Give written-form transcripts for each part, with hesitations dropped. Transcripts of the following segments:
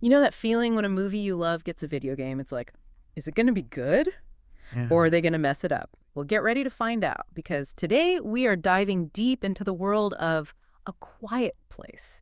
You know that feeling when a movie you love gets a video game? It's like, is it going to be good Yeah. or are they going to mess it up? Well, get ready to find out because today we are diving deep into the world of A Quiet Place.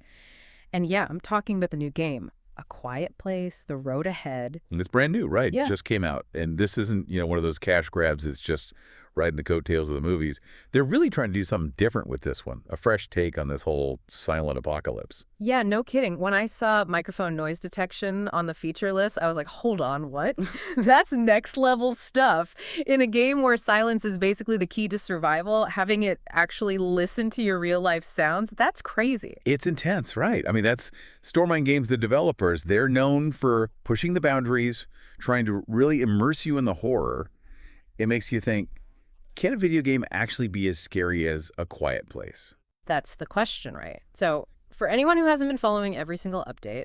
And yeah, I'm talking about the new game, A Quiet Place, The Road Ahead. And it's brand new, right? Yeah. Just came out. And this isn't, one of those cash grabs. It's just riding the coattails of the movies. They're really trying to do something different with this one, a fresh take on this whole silent apocalypse. Yeah, no kidding. When I saw microphone noise detection on the feature list, I was like, hold on, what? That's next level stuff. In a game where silence is basically the key to survival, having it actually listen to your real life sounds, that's crazy. It's intense, right? I mean, that's Stormine Games, the developers. They're known for pushing the boundaries, trying to really immerse you in the horror. It makes you think, can a video game actually be as scary as A Quiet Place? That's the question, right? So, for anyone who hasn't been following every single update,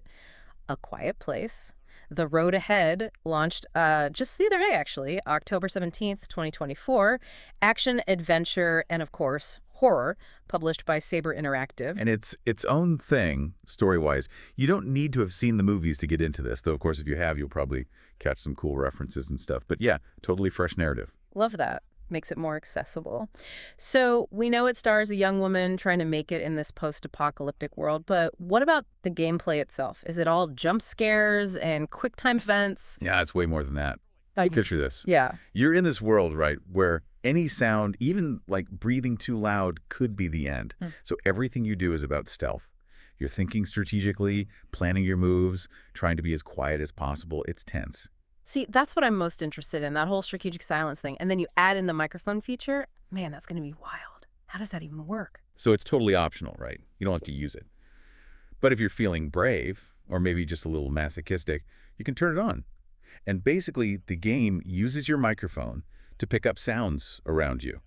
A Quiet Place, The Road Ahead launched just the other day, actually, October 17th, 2024. Action, adventure, and of course, horror, published by Saber Interactive. And it's its own thing, story-wise. You don't need to have seen the movies to get into this, though, of course, if you have, you'll probably catch some cool references and stuff. But yeah, totally fresh narrative. Love that. Makes it more accessible. So we know it stars a young woman trying to make it in this post-apocalyptic world, but what about the gameplay itself? Is it all jump scares and quick time events? Yeah, it's way more than that. Picture this. Yeah. You're in this world, right, where any sound, even like breathing too loud, could be the end. So everything you do is about stealth. You're thinking strategically, planning your moves, trying to be as quiet as possible. It's tense. See, that's what I'm most interested in, that whole strategic silence thing. And then you add in the microphone feature. Man, that's going to be wild. How does that even work? So it's totally optional, right? You don't have to use it. But if you're feeling brave, or maybe just a little masochistic, you can turn it on. And basically, the game uses your microphone to pick up sounds around you.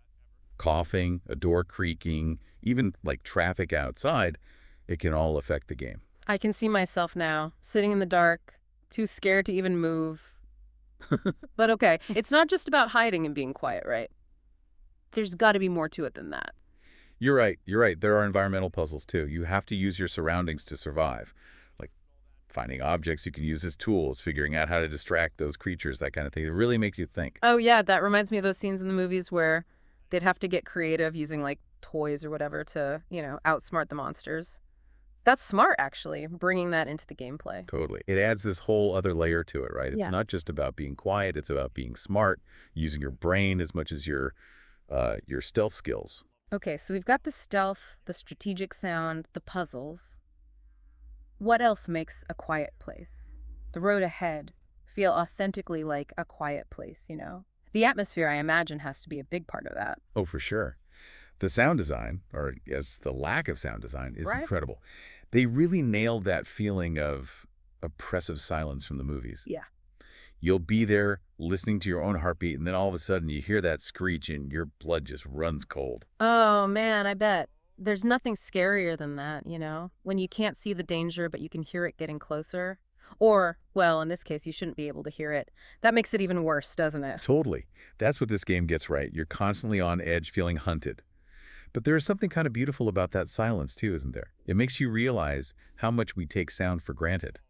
Coughing, a door creaking, even like traffic outside, it can all affect the game. I can see myself now, sitting in the dark, too scared to even move. But okay, it's not just about hiding and being quiet, right? There's got to be more to it than that. You're right. You're right. There are environmental puzzles, too. You have to use your surroundings to survive. Like finding objects you can use as tools, figuring out how to distract those creatures, that kind of thing. It really makes you think. Oh, yeah, that reminds me of those scenes in the movies where they'd have to get creative using, like, toys or whatever to, outsmart the monsters. That's smart, actually, bringing that into the gameplay. Totally. It adds this whole other layer to it, right? It's Yeah. not just about being quiet. It's about being smart, using your brain as much as your stealth skills. Okay, so we've got the stealth, the strategic sound, the puzzles. What else makes A Quiet Place? The road ahead feel authentically like a quiet place, The atmosphere, I imagine, has to be a big part of that. Oh, for sure. The sound design, or yes, the lack of sound design, is Right. incredible. They really nailed that feeling of oppressive silence from the movies. Yeah. You'll be there listening to your own heartbeat, and then all of a sudden you hear that screech and your blood just runs cold. Oh, man, I bet. There's nothing scarier than that, When you can't see the danger, but you can hear it getting closer. Or, well, in this case, you shouldn't be able to hear it. That makes it even worse, doesn't it? Totally. That's what this game gets right. You're constantly on edge, feeling hunted. But there is something kind of beautiful about that silence, too, isn't there? It makes you realize how much we take sound for granted.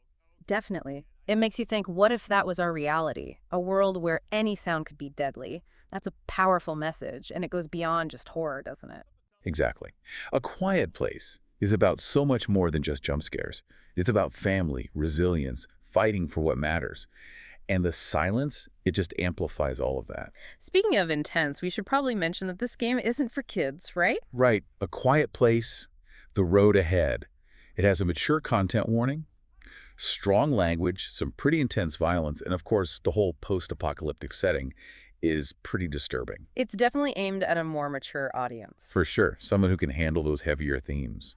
Definitely. It makes you think, what if that was our reality? A world where any sound could be deadly. That's a powerful message, and it goes beyond just horror, doesn't it? Exactly. A Quiet Place is about so much more than just jump scares. It's about family, resilience, fighting for what matters. And the silence, it just amplifies all of that. Speaking of intense, we should probably mention that this game isn't for kids, right? Right. A Quiet Place, The Road Ahead. It has a mature content warning, strong language, some pretty intense violence, and of course, the whole post-apocalyptic setting is pretty disturbing. It's definitely aimed at a more mature audience. For sure, someone who can handle those heavier themes.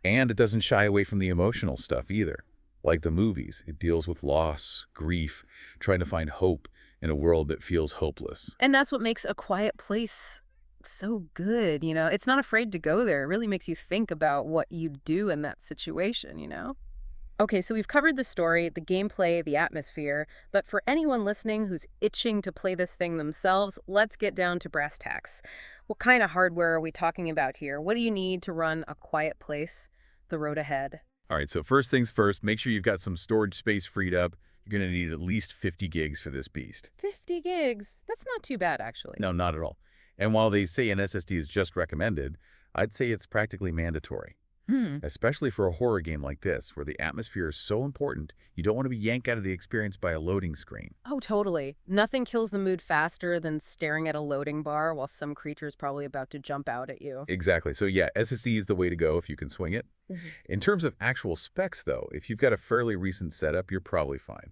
And it doesn't shy away from the emotional stuff either. Like the movies, it deals with loss, grief, trying to find hope in a world that feels hopeless. And that's what makes A Quiet Place so good, It's not afraid to go there. It really makes you think about what you'd do in that situation, Okay, so we've covered the story, the gameplay, the atmosphere, but for anyone listening who's itching to play this thing themselves, let's get down to brass tacks. What kind of hardware are we talking about here? What do you need to run A Quiet Place, The Road Ahead? All right, so first things first, make sure you've got some storage space freed up. You're going to need at least 50 gigs for this beast. 50 gigs. That's not too bad, actually. No, not at all. And while they say an SSD is just recommended, I'd say it's practically mandatory, Hmm. especially for a horror game like this, where the atmosphere is so important, you don't want to be yanked out of the experience by a loading screen. Oh, totally. Nothing kills the mood faster than staring at a loading bar while some creature's probably about to jump out at you. Exactly. So yeah, SSD is the way to go if you can swing it. Mhm. In terms of actual specs, though, if you've got a fairly recent setup, you're probably fine.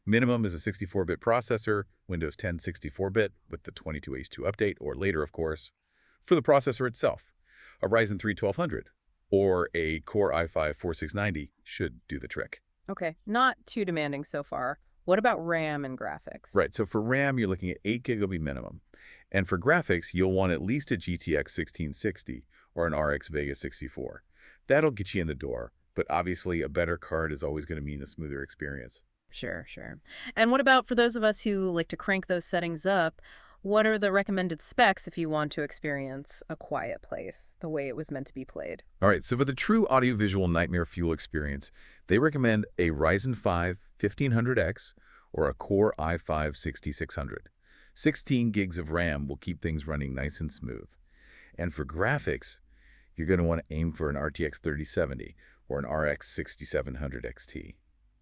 Minimum is a 64-bit processor, Windows 10 64-bit with the 22H2 update, or later, of course. For the processor itself, a Ryzen 3 1200 or a Core i5-4690 should do the trick. Okay, not too demanding so far. What about RAM and graphics? Right, so for RAM, you're looking at 8 gig will be minimum. And for graphics, you'll want at least a GTX 1660 or an RX Vega 64. That'll get you in the door, but obviously a better card is always going to mean a smoother experience. Sure, sure. And what about for those of us who like to crank those settings up? What are the recommended specs if you want to experience A Quiet Place the way it was meant to be played? All right, so for the true audiovisual nightmare fuel experience, they recommend a Ryzen 5 1500X or a Core i5 6600. 16 gigs of RAM will keep things running nice and smooth. And for graphics, you're going to want to aim for an RTX 3070 or an RX 6700 XT.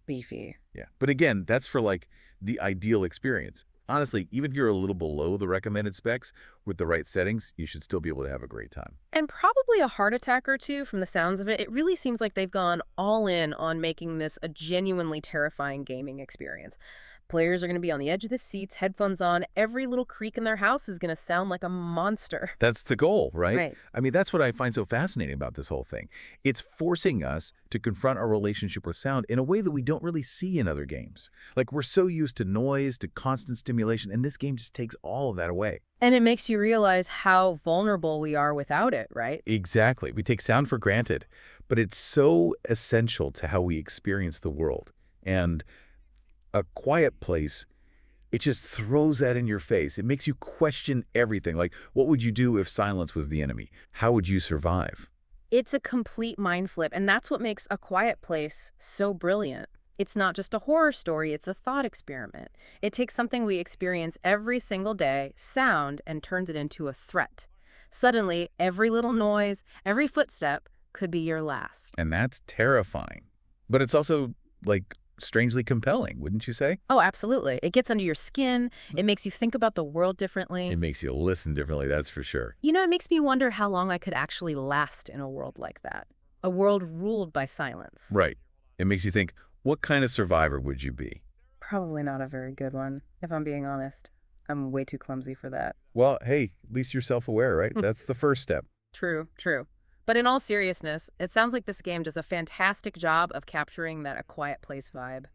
Beefy. Yeah, but again, that's for like the ideal experience. Honestly, even if you're a little below the recommended specs, with the right settings, you should still be able to have a great time. And probably a heart attack or two from the sounds of it. It really seems like they've gone all in on making this a genuinely terrifying gaming experience. Players are going to be on the edge of the seats, headphones on. Every little creak in their house is going to sound like a monster. That's the goal, right? Right. I mean, that's what I find so fascinating about this whole thing. It's forcing us to confront our relationship with sound in a way that we don't really see in other games. Like, we're so used to noise, to constant stimulation, and this game just takes all of that away. And it makes you realize how vulnerable we are without it, right? Exactly. We take sound for granted, but it's so essential to how we experience the world. And A Quiet Place, it just throws that in your face. It makes you question everything. Like, what would you do if silence was the enemy? How would you survive? It's a complete mind flip, and that's what makes A Quiet Place so brilliant. It's not just a horror story, it's a thought experiment. It takes something we experience every single day, sound, and turns it into a threat. Suddenly, every little noise, every footstep could be your last. And that's terrifying. But it's also, like, strangely compelling, wouldn't you say? Oh, absolutely. It gets under your skin. It makes you think about the world differently. It makes you listen differently, that's for sure. You know, it makes me wonder how long I could actually last in a world like that. A world ruled by silence. Right. It makes you think, what kind of survivor would you be? Probably not a very good one, if I'm being honest. I'm way too clumsy for that. Well, hey, at least you're self-aware, right? That's the first step. True, true. But in all seriousness, it sounds like this game does a fantastic job of capturing that A Quiet Place vibe.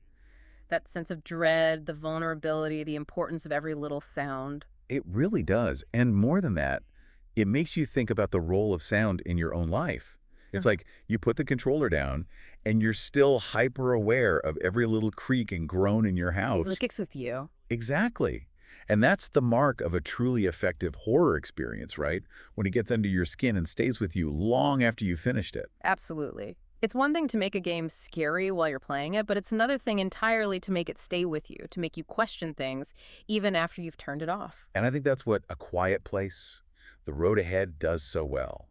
That sense of dread, the vulnerability, the importance of every little sound. It really does. And more than that, it makes you think about the role of sound in your own life. It's like you put the controller down and you're still hyper aware of every little creak and groan in your house. It sticks with you. Exactly. And that's the mark of a truly effective horror experience, right? When it gets under your skin and stays with you long after you finished it. Absolutely. It's one thing to make a game scary while you're playing it, but it's another thing entirely to make it stay with you, to make you question things even after you've turned it off. And I think that's what A Quiet Place, The Road Ahead does so well.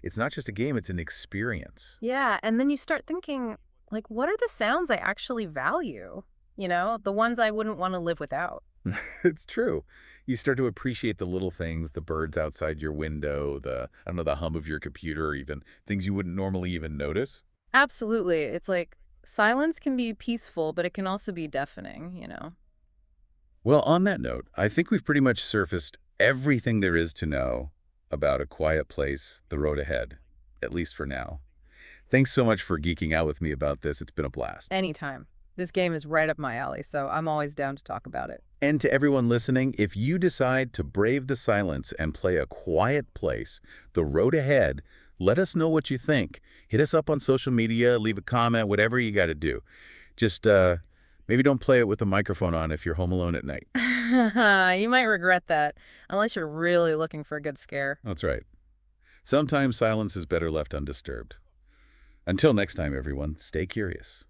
It's not just a game, it's an experience. Yeah, and then you start thinking, like, what are the sounds I actually value? You know, the ones I wouldn't want to live without. It's true. You start to appreciate the little things, the birds outside your window, I don't know, the hum of your computer, even things you wouldn't normally even notice. Absolutely. It's like silence can be peaceful, but it can also be deafening, you know? Well, on that note, I think we've pretty much surfaced everything there is to know about A Quiet Place, The Road Ahead, at least for now. Thanks so much for geeking out with me about this. It's been a blast. Anytime. This game is right up my alley, so I'm always down to talk about it. And to everyone listening, if you decide to brave the silence and play A Quiet Place, The Road Ahead, let us know what you think. Hit us up on social media, leave a comment, whatever you got to do. Just maybe don't play it with the microphone on if you're home alone at night. You might regret that, unless you're really looking for a good scare. That's right. Sometimes silence is better left undisturbed. Until next time, everyone, stay curious.